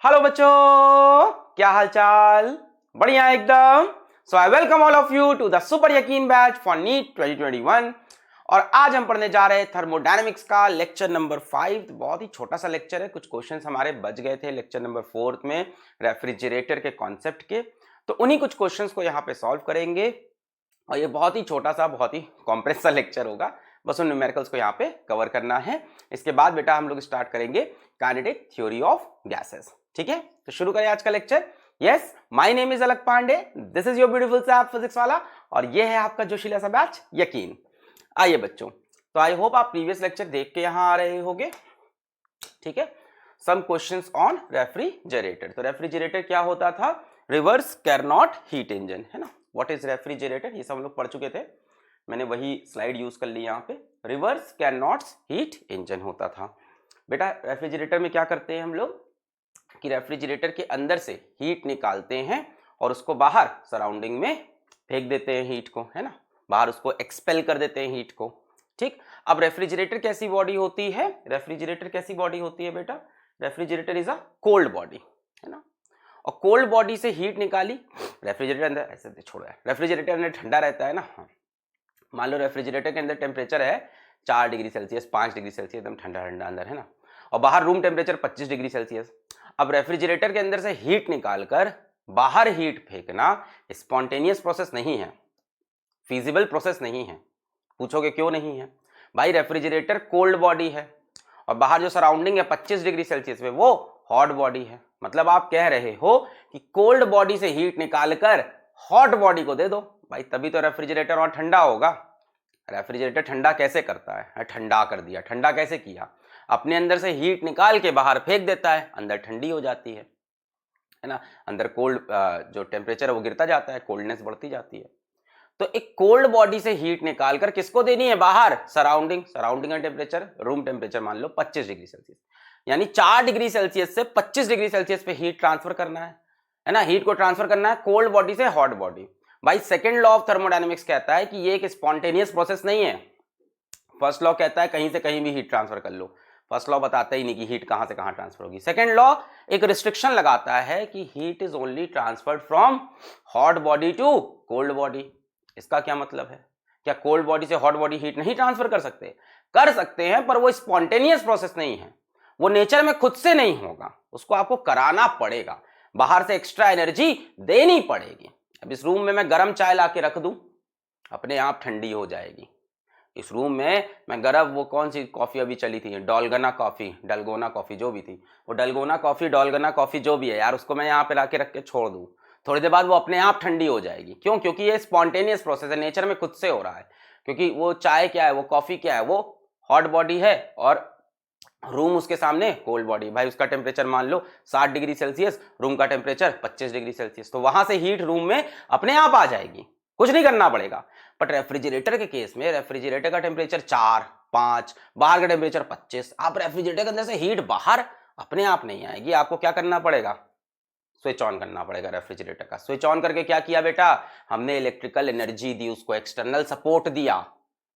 Hello बच्चों, क्या हाल चाल? बढ़िया एकदम। So I welcome all of you to the super Yakeen batch for NEET 2021। और आज हम पढ़ने जा रहे हैं थर्मोडायनेमिक्स का लेक्चर नंबर 5। बहुत ही छोटा सा लेक्चर है, कुछ क्वेश्चंस हमारे बच गए थे लेक्चर नंबर 4 में रेफ्रिजरेटर के कॉन्सेप्ट के, तो उन्हीं कुछ क्वेश्चंस को यहाँ पे सॉल्व करेंगे। और ये बहुत ही छोटा सा, बहुत ही कॉम्प्रेस सा लेक्चर होगा, बस उन न्यूमेरिकल्स को यहाँ पे कवर करना है। इसके बाद बेटा हम लोग स्टार्ट करेंगे काइनेटिक थ्योरी ऑफ गैसेस। ठीक है, तो शुरू करें आज का lecture. Yes, my name is Alakh Pandey, this is your beautiful सा फिजिक्स वाला, और ये है आपका जोशीला सा बैच यकीन। आइए बच्चों, तो आई होप आप प्रीवियस लेक्चर देख के यहाँ आ रहे होगे। ठीक है, सम क्वेश्चंस ऑन रेफ्रिजरेटर। तो रेफ्रिजरेटर क्या होता था? रिवर्स कैरनॉट हीट इंजन, है ना। व्हाट इज रेफ्रिजरेटर, ये सब हम लोग पढ़ चुके थे, मैंने वही स्लाइड यूज कर ली यहाँ पे। रिवर्स कैरनॉट हीट इंजन होता था। बेटा रेफ्रिजरेटर में क्या करते हैं हम लोग कि रेफ्रिजरेटर के अंदर से हीट निकालते हैं और उसको बाहर सराउंडिंग में फेंक देते हैं हीट को, है ना, बाहर उसको एक्सपेल कर देते हैं हीट को। ठीक, अब रेफ्रिजरेटर कैसी बॉडी होती है? रेफ्रिजरेटर कैसी बॉडी होती है बेटा? Refrigerator is a cold body, है ना। और कोल्ड बॉडी से हीट निकाली, रेफ्रिजरेटर अंदर ऐसे छोड़ रहा है, रेफ्रिजरेटर अंदर ठंडा रहता है ना। हाँ, मान लो रेफ्रिजरेटर के अंदर टेम्परेचर है 4 डिग्री सेल्सियस, 5 डिग्री सेल्सियस, एकदम ठंडा ठंडा अंदर, है ना। और बाहर रूम टेम्परेचर 25 डिग्री सेल्सियस। अब रेफ्रिजरेटर के अंदर से हीट निकालकर बाहर हीट फेंकना स्पॉन्टेनियस प्रोसेस नहीं है, फीजिबल प्रोसेस नहीं है। पूछोगे क्यों नहीं है? भाई रेफ्रिजरेटर कोल्ड बॉडी है और बाहर जो सराउंडिंग है 25 डिग्री सेल्सियस में वो हॉट बॉडी है। मतलब आप कह रहे हो कि कोल्ड बॉडी से हीट निकालकर हॉट बॉडी को दे दो, भाई तभी तो रेफ्रिजरेटर और ठंडा होगा। रेफ्रिजरेटर ठंडा कैसे करता है? ठंडा कर दिया, ठंडा कैसे किया? अपने अंदर से हीट निकाल के बाहर फेंक देता है, अंदर ठंडी हो जाती है ना। अंदर कोल्ड जो टेम्परेचर है वो गिरता जाता है, कोल्डनेस बढ़ती जाती है। तो एक कोल्ड बॉडी से हीट निकालकर किसको देनी है? बाहर सराउंडिंग, सराउंडिंग का टेम्परेचर, रूम टेम्परेचर मान लो 25 डिग्री सेल्सियस, यानी 4 डिग्री सेल्सियस से 25 डिग्री सेल्सियस पे हीट ट्रांसफर करना है ना। हीट को ट्रांसफर करना है कोल्ड बॉडी से हॉट बॉडी। भाई सेकंड लॉ ऑफ थर्मोडायनेमिक्स कहता है कि ये एक स्पॉन्टेनियस प्रोसेस नहीं है। फर्स्ट लॉ कहता है कहीं से कहीं भी हीट ट्रांसफर कर लो, फर्स्ट लॉ बताता ही नहीं कि हीट कहां से कहां ट्रांसफर होगी। सेकंड लॉ एक रिस्ट्रिक्शन लगाता है कि heat is only transferred from hot body to cold body. इसका क्या मतलब है? क्या कोल्ड बॉडी से हॉट बॉडी हीट नहीं ट्रांसफर कर सकते? कर सकते हैं, पर वो स्पॉन्टेनियस प्रोसेस नहीं है, वो नेचर में खुद से नहीं होगा, उसको आपको कराना पड़ेगा, बाहर से एक्स्ट्रा एनर्जी देनी पड़ेगी। अब इस रूम में मैं गर्म चाय ला के रख दूं, अपने आप ठंडी हो जाएगी। इस रूम में मैं गर्म, वो कौन सी कॉफी अभी चली थी, डॉल्गना कॉफी, डलगोना कॉफी जो भी थी, वो डलगोना कॉफी, डॉल्गना कॉफी जो भी है यार, उसको मैं यहाँ पे ला के रख के छोड़ दूं, थोड़ी देर बाद वो अपने आप ठंडी हो जाएगी। क्यों? क्योंकि ये स्पॉन्टेनियस प्रोसेस है, नेचर में खुद से हो रहा है। क्योंकि वो चाय क्या है, वो कॉफी क्या है, वो हॉट बॉडी है और रूम उसके सामने कोल्ड बॉडी। भाई उसका टेम्परेचर मान लो 60 डिग्री सेल्सियस, रूम का टेम्परेचर 25 डिग्री सेल्सियस, तो वहां से हीट रूम में अपने आप आ जाएगी, कुछ नहीं करना पड़ेगा। बट रेफ्रिजरेटर के केस में रेफ्रिजरेटर का टेम्परेचर 4, 5, बाहर का टेम्परेचर 25, आप रेफ्रिजरेटर के अंदर से हीट बाहर अपने आप नहीं आएगी, आपको क्या करना पड़ेगा? स्विच ऑन करना पड़ेगा रेफ्रिजरेटर का। स्विच ऑन करके क्या किया बेटा? हमने इलेक्ट्रिकल एनर्जी दी, उसको एक्सटर्नल सपोर्ट दिया,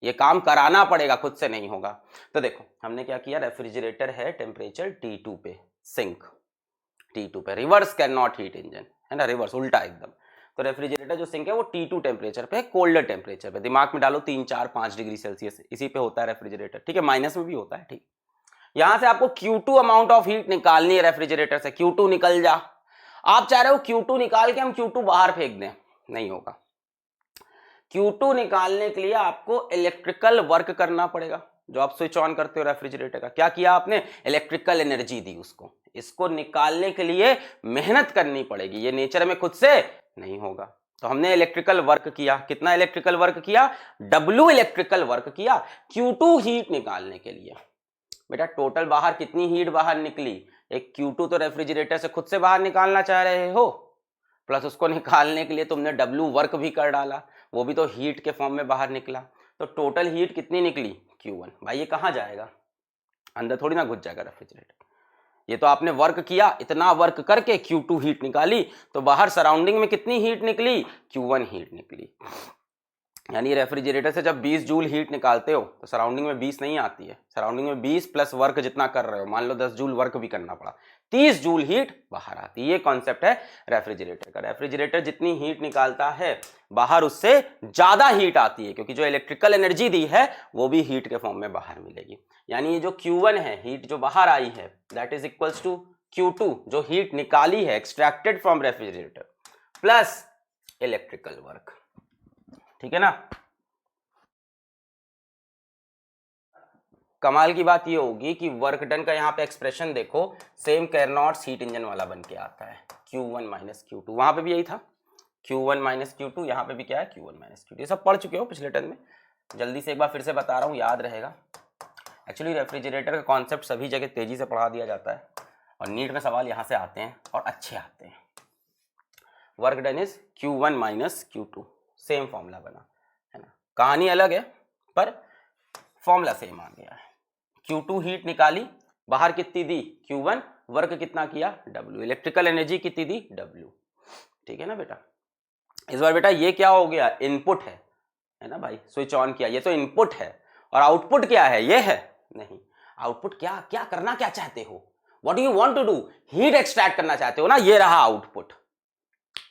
ये काम कराना पड़ेगा, खुद से नहीं होगा। तो देखो हमने क्या किया, रेफ्रिजरेटर है टेम्परेचर T2 पे, सिंक T2 पे, reverse can not heat engine, है ना, रिवर्स उल्टा एकदम। तो रेफ्रिजरेटर जो सिंक है वो T2 टेम्परेचर पे है, कोल्डर टेम्परेचर पे। दिमाग में डालो 3, 4, 5 डिग्री सेल्सियस इसी पे होता है रेफ्रिजरेटर, ठीक है, माइनस में भी होता है, ठीक। यहां से आपको Q2 अमाउंट ऑफ हीट निकालनी है रेफ्रिजरेटर से। Q2 निकल जा, आप चाह रहे हो Q2 निकाल के हम Q2 बाहर फेंक दें, नहीं होगा। Q2 निकालने के लिए आपको इलेक्ट्रिकल वर्क करना पड़ेगा। जो आप स्विच ऑन करते हो रेफ्रिजरेटर का, क्या किया आपने? इलेक्ट्रिकल एनर्जी दी उसको। इसको निकालने के लिए मेहनत करनी पड़ेगी, ये नेचर में खुद से नहीं होगा। तो हमने इलेक्ट्रिकल वर्क किया, कितना इलेक्ट्रिकल वर्क किया? W इलेक्ट्रिकल वर्क किया Q2 हीट निकालने के लिए। बेटा टोटल बाहर कितनी हीट बाहर निकली? एक Q2 तो रेफ्रिजरेटर से खुद से बाहर निकालना चाह रहे हो, प्लस उसको निकालने के लिए तुमने W वर्क भी कर डाला, वो भी तो हीट के फॉर्म में बाहर निकला। तो टोटल हीट कितनी निकली? Q1। भाई ये कहाँ जाएगा? अंदर थोड़ी ना घुस जाएगा रेफ्रिजरेटर। ये तो आपने वर्क किया, इतना वर्क करके Q2 हीट निकाली, तो बाहर सराउंडिंग में कितनी हीट निकली? Q1 हीट निकली। यानी रेफ्रिजरेटर से जब 20 जूल हीट निकालते हो तो सराउंडिंग में 20 नहीं आती है, सराउंडिंग में 20 प्लस वर्क जितना कर रहे हो, मान लो 10 जूल वर्क भी करना पड़ा, 30 जूल हीट बाहर आती है। ये कॉन्सेप्ट है रेफ्रिजरेटर का। रेफ्रिजरेटर जितनी हीट निकालता है बाहर उससे ज्यादा हीट आती है, क्योंकि जो इलेक्ट्रिकल एनर्जी दी है वो भी हीट के फॉर्म में बाहर मिलेगी। यानी ये जो Q1 है, हीट जो बाहर आई है, that is equals to Q2 जो हीट निकाली है extracted from refrigerator, plus electrical work. ठीक है ना। कमाल की बात ये होगी कि वर्क डन का यहाँ पे एक्सप्रेशन देखो, सेम कैरनॉट्स हीट इंजन वाला बन के आता है, Q1 माइनस Q2, वहां पे भी यही था Q1 माइनस Q2, यहाँ पे भी क्या है Q1 माइनस Q2। ये सब पढ़ चुके हो पिछले टर्म में, जल्दी से एक बार फिर से बता रहा हूँ, याद रहेगा। एक्चुअली रेफ्रिजरेटर का कॉन्सेप्ट सभी जगह तेजी से पढ़ा दिया जाता है और नीट में सवाल यहाँ से आते हैं और अच्छे आते हैं। Work done is Q1 minus Q2, same formula बना है ना, कहानी अलग है पर फॉर्मूला सेम आ गया है। Q2 हीट निकाली, बाहर कितनी दी Q1, वर्क कितना किया W, इलेक्ट्रिकल एनर्जी कितनी दी W। ठीक है ना बेटा। इस बार बेटा ये क्या हो गया, इनपुट है ना भाई, स्विच ऑन किया, ये तो इनपुट है, और आउटपुट क्या है, ये है नहीं। आउटपुट क्या क्या करना क्या चाहते हो, what do you want to do, heat extract करना चाहते हो ना, ये रहा आउटपुट,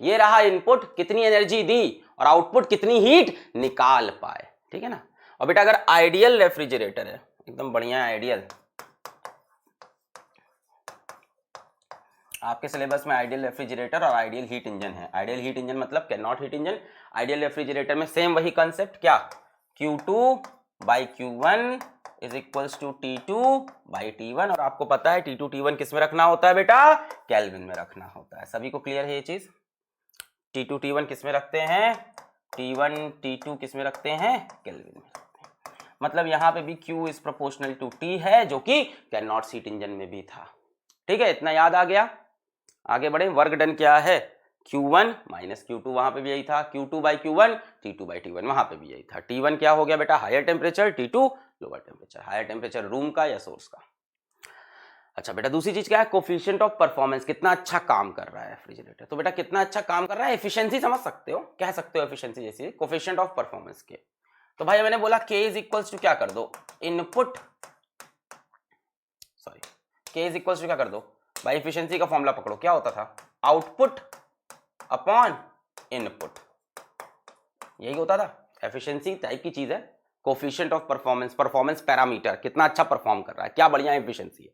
ये रहा इनपुट, कितनी एनर्जी दी और आउटपुट कितनी हीट निकाल पाए। ठीक है ना। और बेटा अगर आइडियल रेफ्रिजरेटर है, एकदम बढ़िया आइडियल, आपके सिलेबस में आइडियल रेफ्रिजरेटर और आइडियल हीट इंजन है। आइडियल हीट इंजन मतलब Carnot heat engine, ideal refrigerator में सेम वही कंसेप्ट, क्या Q2 by Q1 is equals to T2 by T1, और आपको पता है T2 T1 किस में रखना होता है बेटा, केल्विन में रखना होता है। सभी को क्लियर है ये चीज, T2 T1 किस में रखते हैं, T1 T2 किस में रखते हैं, केल्विन में रखते हैं। मतलब यहाँ पे भी Q is proportional to T है, जो कि कैनॉट हीट इंजन में भी था। ठीक है, इतना याद आ गया। आगे बढ़े, वर्क डन क्या है, Q1 माइनस Q2, वहां पे भी यही था, Q2 by Q1, T2 by T1, वहां पे भी यही था। T1 क्या हो गया बेटा, higher temperature, T2 lower temperature, higher temperature room का या सोर्स का। अच्छा बेटा दूसरी चीज क्या है, कोफिशिएंट ऑफ परफॉर्मेंस, कितना अच्छा काम कर रहा है रेफ्रिजरेटर। तो बेटा कितना अच्छा काम कर रहा है, एफिशिएंसी समझ सकते हो, कह सकते हो एफिशिएंसी जैसी, कोफिशिएंट ऑफ परफॉर्मेंस के। तो भाई मैंने बोला K इज इक्वल्स टू क्या कर दो, input, sorry K is equals to क्या कर दो भाई, एफिशिएंसी का फॉर्मूला पकड़ो, क्या होता था, आउटपुट अपॉन इनपुट, यही होता था। एफिशिएंसी टाइप की चीज है, coefficient of performance, performance parameter, कितना अच्छा परफॉर्म कर रहा है, क्या बढ़िया एफिशिएंसी है।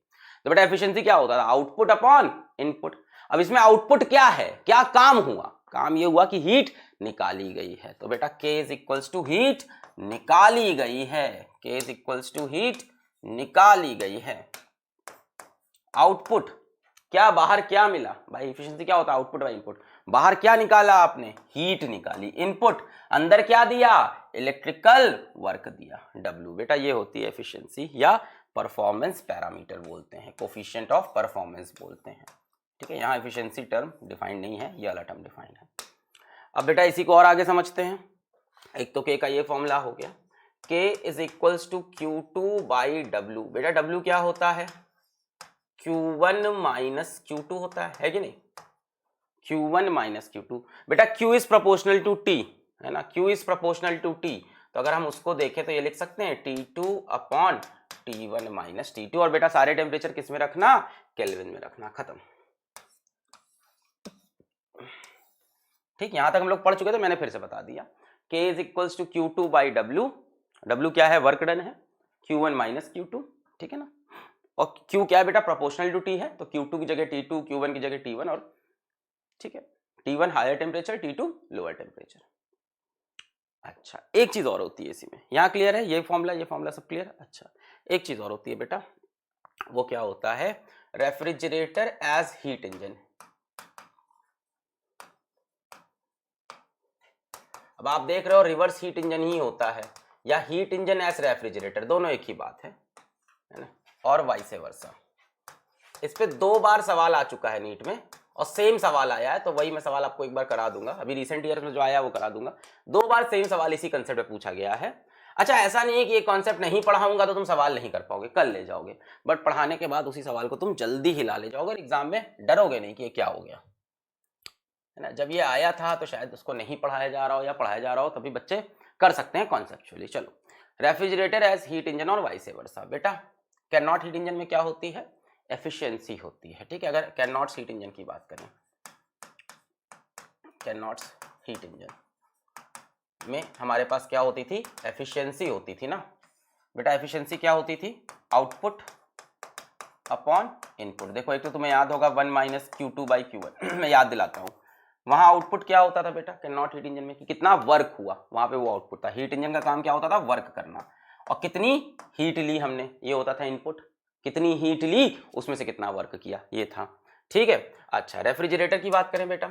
तो बेटा एफिशिएंसी क्या होता था, आउटपुट अपॉन इनपुट। अब इसमें आउटपुट क्या है, क्या काम हुआ, काम ये हुआ कि हीट निकाली गई है। तो बेटा K is equals to heat निकाली गई है, K is equals to heat निकाली गई है। आउटपुट क्या, बाहर क्या मिला भाई, एफिशिएंसी क्या होता है, आउटपुट बाय इनपुट। बाहर क्या निकाला आपने, हीट निकाली, इनपुट, अंदर क्या दिया, इलेक्ट्रिकल वर्क दिया, W। बेटा ये होती है एफिशिएंसी या परफॉर्मेंस पैरामीटर बोलते हैं, कोफिशिएंट ऑफ परफॉर्मेंस बोलते हैं। ठीक है, यहाँ एफिशिएंसी टर्म डिफाइंड नहीं है, ये वाला टर्म डिफाइंड है। अब बेटा इसी को और आगे समझते हैं। एक तो K का ये फॉर्मूला हो गया, K is equals to Q2 by W। बेटा W क्या होता है, Q1 माइनस Q2 होता है कि नहीं, Q1 माइनस Q2। बेटा Q is proportional to T है ना, Q is proportional to T, तो अगर हम उसको देखें तो ये लिख सकते हैं T2 upon T1 minus T2, और बेटा सारे टेम्परेचर किस में रखना, केल्विन में रखना, खत्म। ठीक, यहां तक हम लोग पढ़ चुके थे, मैंने फिर से बता दिया। K is equals to Q2 by W, W क्या है, वर्क डन है, Q1 माइनस Q2। ठीक है ना, और Q क्या है बेटा, प्रोपोर्शनल टू T है, तो Q2 की जगह T2, Q1 की जगह T1, और ठीक है T1 higher temperature, T2 lower temperature. अच्छा एक चीज और होती है इसी में, यहाँ क्लियर है, ये फॉर्मूला सब क्लियर। अच्छा एक चीज और होती है बेटा, वो क्या होता है, रेफ्रिजरेटर एज हीट इंजन। अब आप देख रहे हो रिवर्स हीट इंजन ही होता है, या हीट इंजन एज रेफ्रिजरेटर, दोनों एक ही बात है ना, और वाइस वर्सा। इस पे 2 बार सवाल आ चुका है नीट में, और सेम सवाल आया है, तो वही मैं सवाल आपको एक बार करा दूंगा, अभी रिसेंट ईयर में जो आया वो करा दूंगा। 2 बार सेम सवाल इसी कंसेप्ट पे पूछा गया है। अच्छा ऐसा नहीं है कि ये कॉन्सेप्ट नहीं पढ़ाऊंगा तो तुम सवाल नहीं कर पाओगे, कर ले जाओगे, बट पढ़ाने के बाद उसी सवाल को तुम जल्दी हिला ले जाओगे, एग्जाम में डरोगे नहीं कि ये क्या हो गया है ना। जब ये आया था तो शायद उसको नहीं पढ़ाया जा रहा हो, या पढ़ाया जा रहा हो, तभी बच्चे कर सकते हैं कॉन्सेप्चुअली। चलो, रेफ्रिजरेटर एज हीट इंजन और वाइस वर्सा। बेटा कैन नॉट हीट इंजन में क्या होती है? एफिशिएंसी होती है, ठीक है। अगर कैन नॉट हीट इंजन की बात करें, कैन नॉट हीट इंजन में हमारे पास क्या होती थी? एफिशिएंसी होती थी ना बेटा। एफिशिएंसी क्या होती थी? Output upon input. देखो एक तो तुम्हें याद होगा 1 माइनस Q2/Q1 मैं याद दिलाता हूँ। वहां आउटपुट क्या होता था बेटा कैन नॉट हीट इंजन में? कि कितना वर्क हुआ, वहां पे वो आउटपुट था। हीट इंजन का काम क्या होता था? वर्क करना। और कितनी हीट ली हमने, ये होता था इनपुट। कितनी हीट ली, उसमें से कितना वर्क किया, ये था, ठीक है। अच्छा, रेफ्रिजरेटर की बात करें बेटा,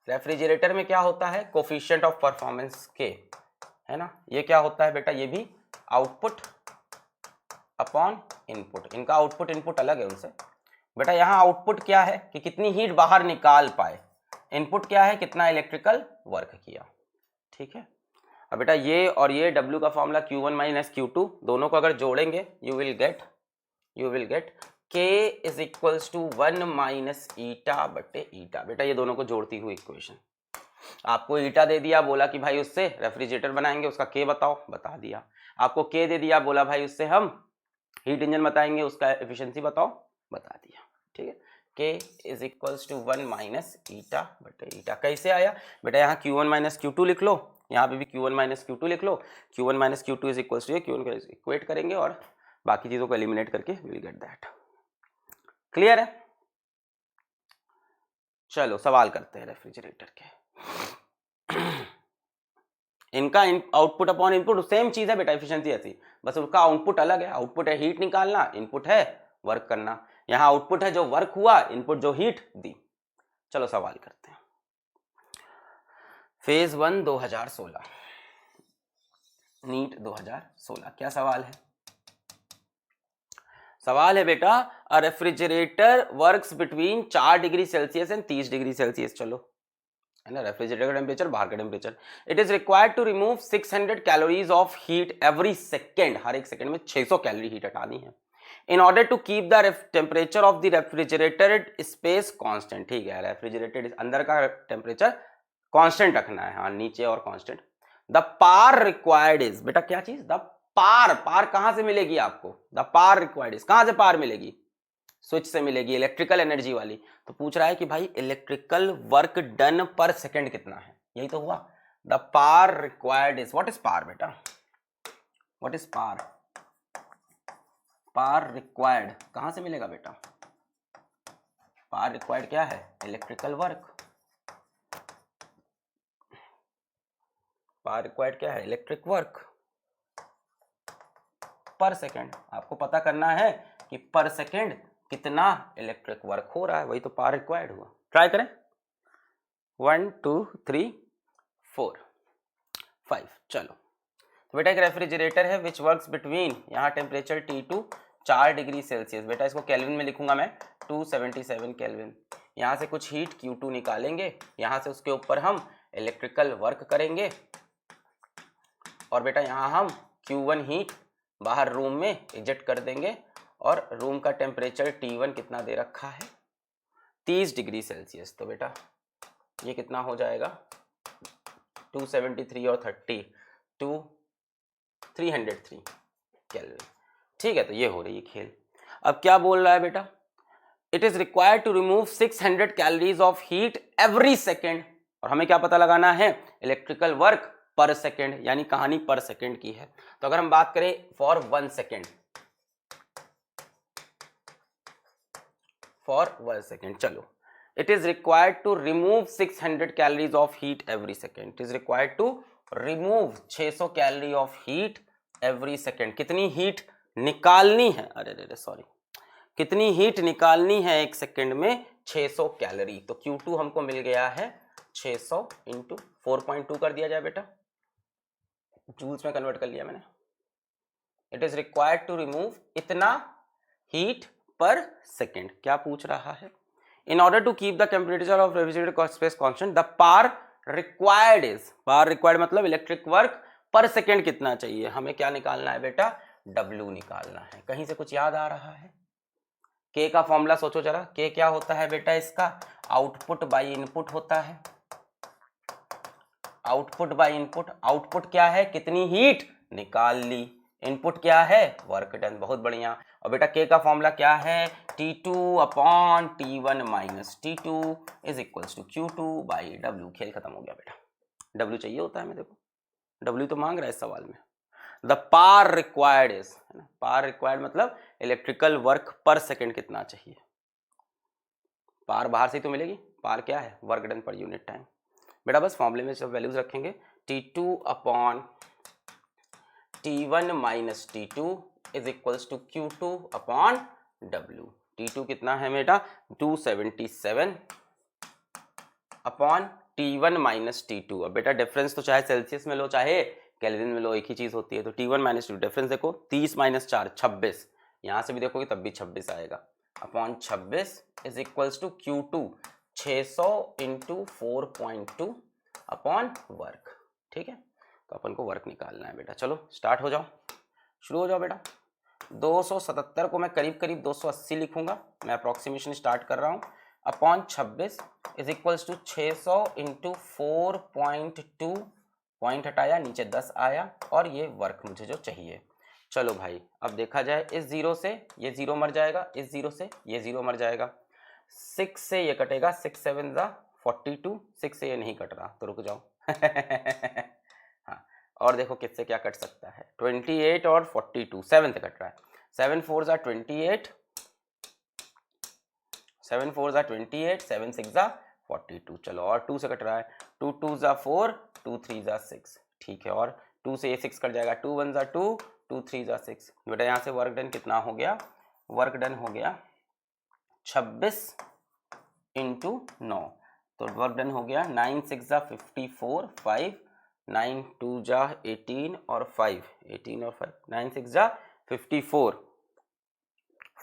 रेफ्रिजरेटर में क्या होता है? कोफिशिएंट ऑफ परफॉर्मेंस के, है ना। ये क्या होता है बेटा? ये भी आउटपुट अपॉन इनपुट। इनका आउटपुट इनपुट अलग है उनसे बेटा। यहाँ आउटपुट क्या है कि कितनी हीट बाहर निकाल पाए, इनपुट क्या है कितना इलेक्ट्रिकल वर्क किया, ठीक है। अब बेटा ये और ये W का फॉर्मूला Q1 माइनस Q2, दोनों को अगर जोड़ेंगे you will get K is equals to 1 minus eta बटे ईटा। बेटा ये दोनों को जोड़ती हुई इक्वेशन, आपको ईटा दे दिया, बोला कि भाई उससे रेफ्रिजरेटर बनाएंगे, उसका K बताओ, बता दिया। आपको K दे दिया, बोला भाई उससे हम हीट इंजन बताएंगे, उसका एफिशिएंसी बताओ, बता दिया, ठीक है। K is equals to 1 minus eta बटे ईटा। कैसे आया बेटा? यहाँ Q1 माइनस Q2 लिख लो, यहाँ पे भी Q1 माइनस Q2 लिख लो। Q1 minus Q2 is equals to Q1 को इक्वेट करेंगे और बाकी चीजों को एलिमिनेट करके विल गेट दैट। क्लियर है? चलो सवाल करते हैं रेफ्रिजरेटर के। इनका आउटपुट अपॉन इनपुट सेम चीज है बेटा, एफिशिएंसी ऐसी, बस उनका आउटपुट अलग है। आउटपुट है हीट निकालना, इनपुट है वर्क करना। यहाँ आउटपुट है जो वर्क हुआ, इनपुट जो हीट दी। चलो सवाल करते हैं। फेज 1 2016, नीट 2016, क्या सवाल है? सवाल है बेटा, a refrigerator works between 4 degree Celsius and 30 degree Celsius. चलो है ना, रेफ्रिजरेटर का टेम्परेचर, बाहर का temperature. It is required to remove 600 calories of heat every second. हर एक सेकेंड में 600 कैलोरी हीट हटानी है। In order to keep the temperature of the refrigerated space constant. ठीक है, रेफ्रिजरेटेड अंदर का टेम्परेचर कांस्टेंट रखना है, हाँ नीचे और constant. The power required is, बेटा क्या चीज? द पार कहां से मिलेगी आपको? द पार रिक्वायर्ड इज, कहां से पार मिलेगी? स्विच से मिलेगी, इलेक्ट्रिकल एनर्जी वाली। तो पूछ रहा है कि भाई electrical work done per second कितना है, यही तो हुआ। The power required is, what is power बेटा? What is power? Power required कहां से मिलेगा बेटा? पार रिक्वायर्ड क्या है? Electrical work. पार रिक्वायर्ड क्या है? इलेक्ट्रिक वर्क पर सेकंड। आपको पता करना है कि पर सेकंड कितना इलेक्ट्रिक वर्क हो रहा है, वही तो पार रिक्वायर्ड हुआ। ट्राई करें। 1 2 3 4 5। चलो तो बेटा एक रेफ्रिजरेटर है विच वर्क्स बिटवीन, यहाँ टेम्परेचर T2 4 डिग्री सेल्सियस। बेटा इसको केल्विन में लिखूंगा मैं, 277 केल्विन। यहाँ से कुछ हीट Q2 निकालेंगे, यहाँ से उसके ऊपर हम इलेक्ट्रिकल वर्क करेंगे और बेटा यहाँ हम Q1 हीट बाहर रूम में एजेक्ट कर देंगे और रूम का टेम्परेचर T1 कितना दे रखा है? 30 डिग्री सेल्सियस। तो बेटा ये कितना हो जाएगा? 273 और 30 303 केल्विन। ठीक है, तो ये हो रही है खेल। अब क्या बोल रहा है बेटा? It is required to remove 600 calories of heat every second. और हमें क्या पता लगाना है? इलेक्ट्रिकल वर्क पर सेकेंड, यानी कहानी पर सेकेंड की है। तो अगर हम बात करें फॉर 1 सेकेंड, फॉर 1 सेकेंड, चलो it is required to remove 600 calories of heat every second. It is required to remove 600 calorie of heat every second. कितनी हीट निकालनी है? अरे सॉरी, कितनी हीट निकालनी है एक सेकेंड में? 600 कैलोरी। तो Q2 हमको मिल गया है 600 इंटू 4.2 कर दिया जाए बेटा, जूल्स में कन्वर्ट कर लिया मैंने। It is required to remove इतना हीट पर सेकेंड। क्या पूछ रहा है? In order to keep the temperature of refrigerator space constant, the power required is, power required मतलब इलेक्ट्रिक वर्क पर सेकेंड कितना चाहिए? हमें क्या निकालना है बेटा? W निकालना है। कहीं से कुछ याद आ रहा है? K का फॉर्मूला सोचो जरा। K क्या होता है बेटा? इसका आउटपुट बाई इनपुट होता है। Output by input. आउटपुट क्या है, कितनी हीट निकाल ली, इनपुट क्या है, वर्क डन। बहुत बढ़िया। और बेटा के का फॉर्मूला क्या है, T2 upon T1 minus T2 is equals to Q2 by W। खेल खत्म हो गया बेटा। W चाहिए होता है हमें, देखो W तो मांग रहा है इस सवाल में। The power required is, power required मतलब इलेक्ट्रिकल वर्क पर सेकेंड कितना चाहिए। पावर बाहर से ही तो मिलेगी, पावर क्या है, work done per unit time. बेटा बस फॉर्मूले में सब वैल्यूज रखेंगे, T2 upon T1 minus T2 is equals to Q2 upon W। T2 कितना है बेटा 277 अपॉन T1 माइनस T2। अब बेटा डिफरेंस तो चाहे सेल्सियस में लो चाहे केल्विन में लो एक ही चीज होती है। तो T1 माइनस T2 डिफरेंस देखो 30 माइनस 4 26, यहाँ से भी देखोगे तब भी 26 आएगा, upon 26 is equals to Q2 600 into 4.2 upon work. ठीक है, तो अपन को वर्क निकालना है बेटा। चलो स्टार्ट हो जाओ, शुरू हो जाओ बेटा। 277 को मैं करीब करीब 280 लिखूंगा, मैं अप्रोक्सीमेशन स्टार्ट कर रहा हूँ, upon 26 is equals to 600 into 4.2, point हटाया नीचे 10 आया, और ये वर्क मुझे जो चाहिए। चलो भाई अब देखा जाए, इस जीरो से ये जीरो मर जाएगा, इस जीरो से ये जीरो मर जाएगा, 6 से ये कटेगा, 6 7 जा 42, 6 से ये नहीं कट रहा तो रुक जाओ हाँ, और देखो किससे क्या कट सकता है, 28 और 42 7 से कट रहा है, 7 4 जा 28, 7 4 जा 28, 7 6 जा 42। चलो और 2 से कट रहा है, 2 2 जा 4, 2 3 जा 6। ठीक है, और 2 से ये 6 कट जाएगा, 2 1 जा 2, 2 3 जा 6। बेटा यहाँ से वर्क डन कितना हो गया, वर्क डन हो गया 26 इंटू 9, तो वर्क डन हो गया 9 6 जा 54, 5 9 2 जा 18 और 5 18 और 5 9 6 जा 54,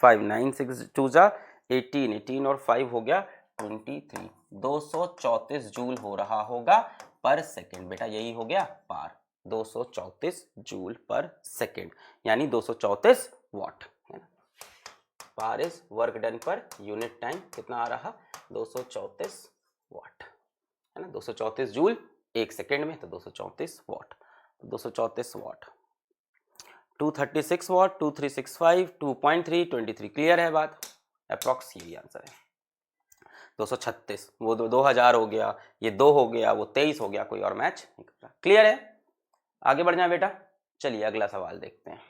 5 9 6 2 जा 18 18 और 5 हो गया 23, 234 जूल हो रहा होगा पर सेकेंड। बेटा यही हो गया पार, 234 जूल पर सेकेंड, यानी 234 वाट है ना। Power is work done per unit time कितना आ रहा, 234 वाट है ना, 234 जूल एक सेकेंड में, तो 234 वाट, 234 वाट, 236 वाट, 2365, 2.3, 23। क्लियर है बात, अप्रॉक्स यही आंसर है। 236 वो 2000 हो गया, ये 2 हो गया, वो 23 हो गया, कोई और मैच नहीं कर रहा। क्लियर है, आगे बढ़ जाए बेटा। चलिए अगला सवाल देखते हैं।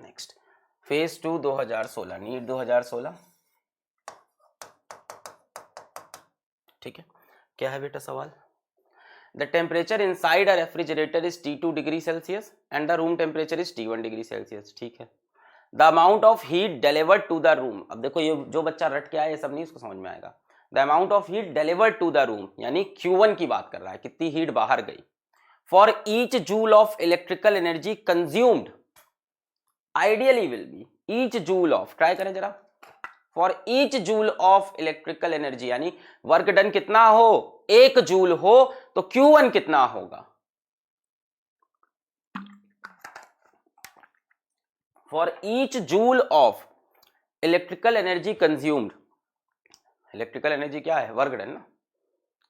Next phase 2 2016, NEET 2016। ठीक है, क्या है बेटा सवाल, The temperature inside a refrigerator is T2 degree Celsius and the room temperature is T1 degree Celsius। ठीक है, The amount of heat delivered to the room, अब देखो ये जो बच्चा रट के आया ये सब नहीं उसको समझ में आएगा। The amount of heat delivered to the room यानी Q1 की बात कर रहा है, कितनी हीट बाहर गई। For each joule of electrical energy consumed, ideally will be each joule of, try करें जरा, for each joule of electrical energy, यानी वर्क डन कितना हो, 1 जूल हो, तो Q1 कितना होगा। For each joule of electrical energy consumed, electrical energy क्या है, वर्क डन ना,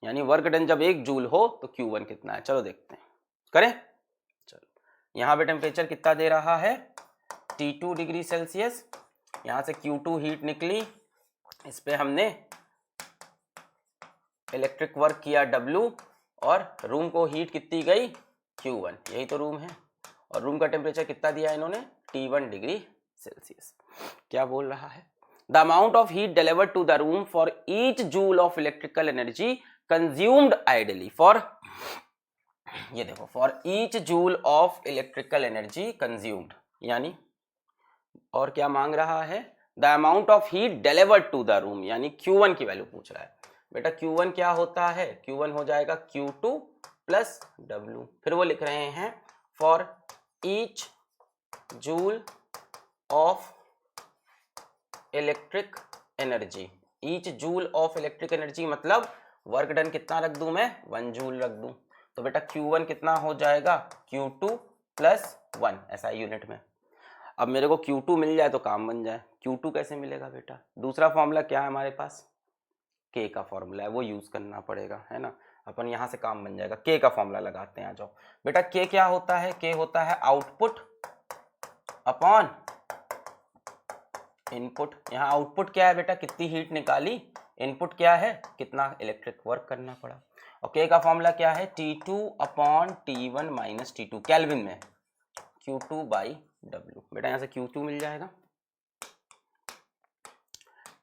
यानी वर्क डन जब 1 जूल हो तो Q1 कितना है। चलो देखते हैं, करें। चलो यहां पे टेम्परेचर कितना दे रहा है, T2 डिग्री सेल्सियस, यहां से Q2 हीट निकली, इस पे हमने इलेक्ट्रिक वर्क किया W, और रूम को हीट कितनी गई Q1, यही तो रूम है, और रूम का टेम्परेचर कितना दिया इन्होंने T1 डिग्री सेल्सियस। क्या बोल रहा है, the amount of heat delivered to the room for each joule of electrical energy consumed ideally, for, ये देखो, for each joule of electrical energy consumed, यानी और क्या मांग रहा है, the amount of heat delivered to the room, यानी Q1 की वैल्यू पूछ रहा है। बेटा Q1 क्या होता है, Q1 हो जाएगा Q2 प्लस W, फिर वो लिख रहे हैं for each joule of electric energy, each joule of electric energy मतलब वर्क डन कितना रख दूं मैं, 1 जूल रख दूं, तो बेटा Q1 कितना हो जाएगा, Q2 प्लस 1, ऐसा यूनिट में। अब मेरे को Q2 मिल जाए तो काम बन जाए। Q2 कैसे मिलेगा बेटा? दूसरा फॉर्मूला क्या है हमारे पास? K का फॉर्मूला है, वो यूज करना पड़ेगा, है ना। अपन यहाँ से काम बन जाएगा। K का फॉर्मूला लगाते हैं, आ जाओ बेटा। K क्या होता है? K होता है आउटपुट अपॉन इनपुट। यहाँ आउटपुट क्या है बेटा? कितनी हीट निकाली। इनपुट क्या है? कितना इलेक्ट्रिक वर्क करना पड़ा। और K का फॉर्मूला क्या है? T2 upon T1 minus T2 kelvin में, Q2 बाई W। बेटा यहाँ से Q2 मिल जाएगा,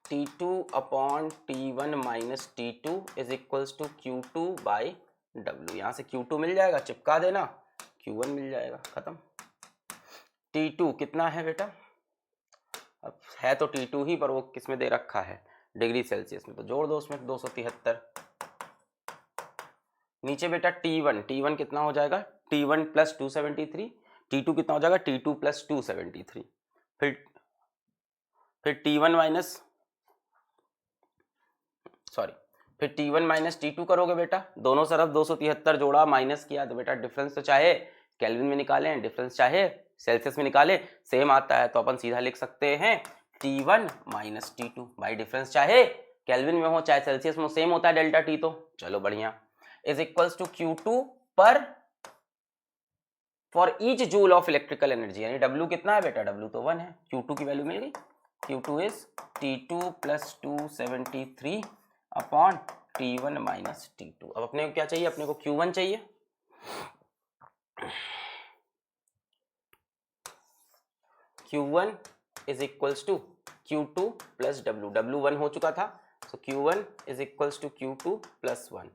T2 upon T1 minus T2 is equals to Q2 by W। यहाँ से Q2 मिल जाएगा, चिपका देना, Q1 मिल जाएगा, खत्म। T2 कितना है बेटा? अब है तो T2 ही, पर वो किस में दे रखा है? डिग्री सेल्सियस में, तो जोड़ दो उसमें 273। नीचे बेटा T1 कितना हो जाएगा? T1 plus 273। T2 कितना हो जाएगा? T2 plus 273। फिर T1 माइनस फिर T1 माइनस T2 करोगे बेटा। दोनों तरफ 273 जोड़ा, माइनस किया, तो बेटा डिफरेंस तो चाहे केल्विन में निकालें, डिफरेंस चाहे सेल्सियस में निकालें, सेम आता है। तो अपन सीधा लिख सकते हैं T1 माइनस T2 भाई। डिफरेंस चाहे केल्विन में हो चाहे सेल्सियस में, सेम होता है डेल्टा T। तो चलो बढ़िया, इज इक्वल्स टू Q2 पर for each joule of electrical energy, यानी W कितना है बेटा? W तो 1 है। Q2 की वैल्यू मिल गई। Q2 is T2 plus 273 upon T1 minus T2। अब अपने को क्या चाहिए? अपने को Q1 चाहिए। Q1 is equals to Q2 plus W। W1 हो चुका था, so Q1 is equals to Q2 plus 1।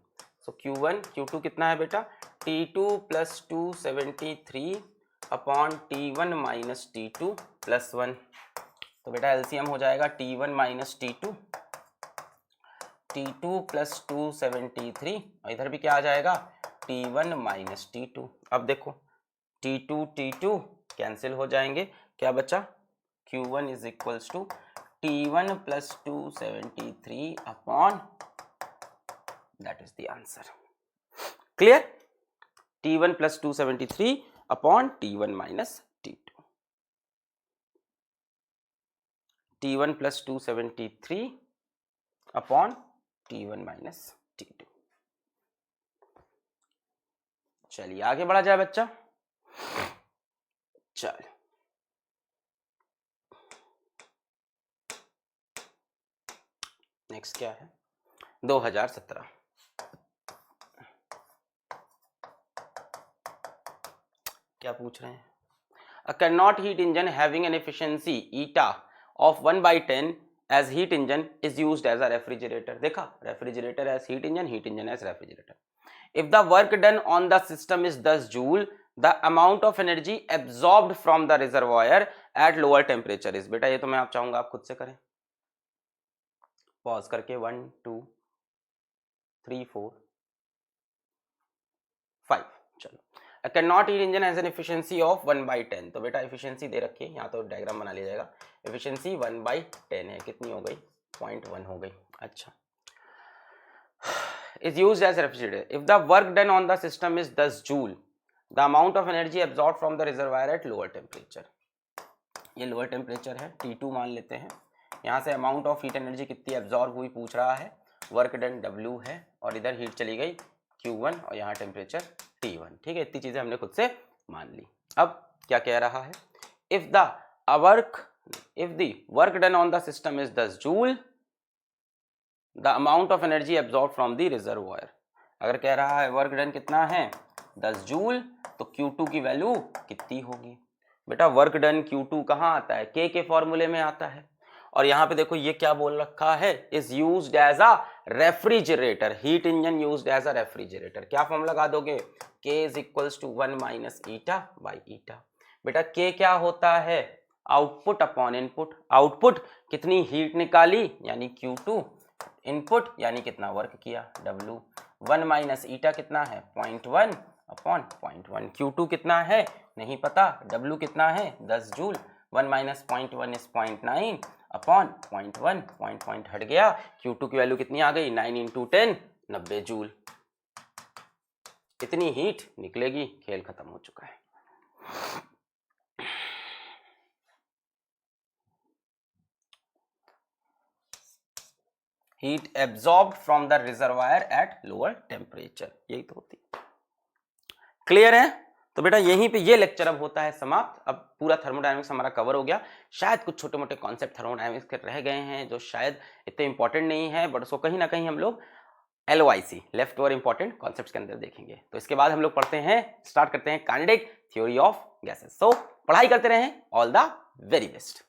So Q2 कितना है बेटा? T2 plus 273 upon T1 minus T2 plus 1। तो बेटा एलसीएम हो जाएगा T1 माइनस T2 प्लस 273, और इधर भी क्या आ जाएगा? T1 minus T2। अब देखो T2 कैंसिल हो जाएंगे, क्या बचा? Q1 is equals to T1 plus 273 upon, that is the answer. Clear? T1 plus 273 upon T1 minus T2। T1 plus 273 upon T1 minus T2। चलिए आगे बढ़ा जाए बच्चा। चल नेक्स्ट क्या है? 2017 क्या पूछ रहे हैं? A Carnot heat engine having an efficiency eta of 1/10 as heat engine is used as a refrigerator। देखा, refrigerator as heat engine as refrigerator। If the work done on the system is 10 joule, the amount of energy absorbed from the reservoir at lower temperature is। बेटा ये तो मैं आप चाहूंगा आप खुद से करें, पॉज करके 1 2 3 4 5। चलो, A Carnot heat engine has an efficiency of 1/10। तो बेटा एफिशिएंसी दे रखी है, यहाँ तो डायग्राम बना लिया जाएगा। एफिशिएंसी 1/10 है, कितनी हो गई? 0.1 हो गई। अच्छा, is used as refrigerator। If the work done on the system is 10 joule, the amount of energy absorbed from the reservoir at lower temperature। ये लोअर टेम्परेचर है, T2 मान लेते हैं। यहाँ से अमाउंट ऑफ हीट एनर्जी कितनी absorb हुई पूछ रहा है। वर्क डन W है, और इधर हीट चली गई Q1, और यहाँ टेम्परेचर T1। ठीक है, इतनी चीजें हमने खुद से मान ली। अब क्या कह रहा है? If the work done on the system is 10 joule, the amount of energy absorb from the reservoir. अगर कह रहा है वर्क डन कितना है? 10 जूल, तो Q2 की वैल्यू कितनी होगी? बेटा वर्क डन Q2 कहाँ आता है? K के फॉर्मूले में आता है। और यहाँ पे देखो ये क्या बोल रखा है? Is used as a refrigerator, heat engine used as a refrigerator. क्या फॉर्मूला लगा दोगे? K is equals to 1 minus eta by eta. बेटा K क्या होता है? Output upon input. आउटपुट कितनी हीट निकाली यानी Q2, इनपुट यानी कितना वर्क किया W। 1 माइनस ईटा कितना है? 0.1 अपॉन 0.1। Q2 कितना है नहीं पता, W कितना है 10 joule. 1 minus 0.1 is 0.9 upon 0.1, point हट गया। Q2 की वैल्यू कितनी आ गई? 9 इंटू 10, 90 जूल। इतनी हीट निकलेगी, खेल खत्म हो चुका है। Heat absorbed from the reservoir at lower temperature, यही तो होती है। क्लियर है? तो बेटा यहीं पे ये लेक्चर अब होता है समाप्त। अब पूरा थर्मोडायनेमिक्स हमारा कवर हो गया। शायद कुछ छोटे मोटे कॉन्सेप्ट थर्मोडायनेमिक्स के रह गए हैं जो शायद इतने इंपॉर्टेंट नहीं है, बट उसको कहीं ना कहीं हम लोग LOIC left over important concepts के अंदर देखेंगे। तो इसके बाद हम लोग पढ़ते हैं, स्टार्ट करते हैं काइनेटिक थ्योरी ऑफ गैसेस। सो पढ़ाई करते रहें। All the very best.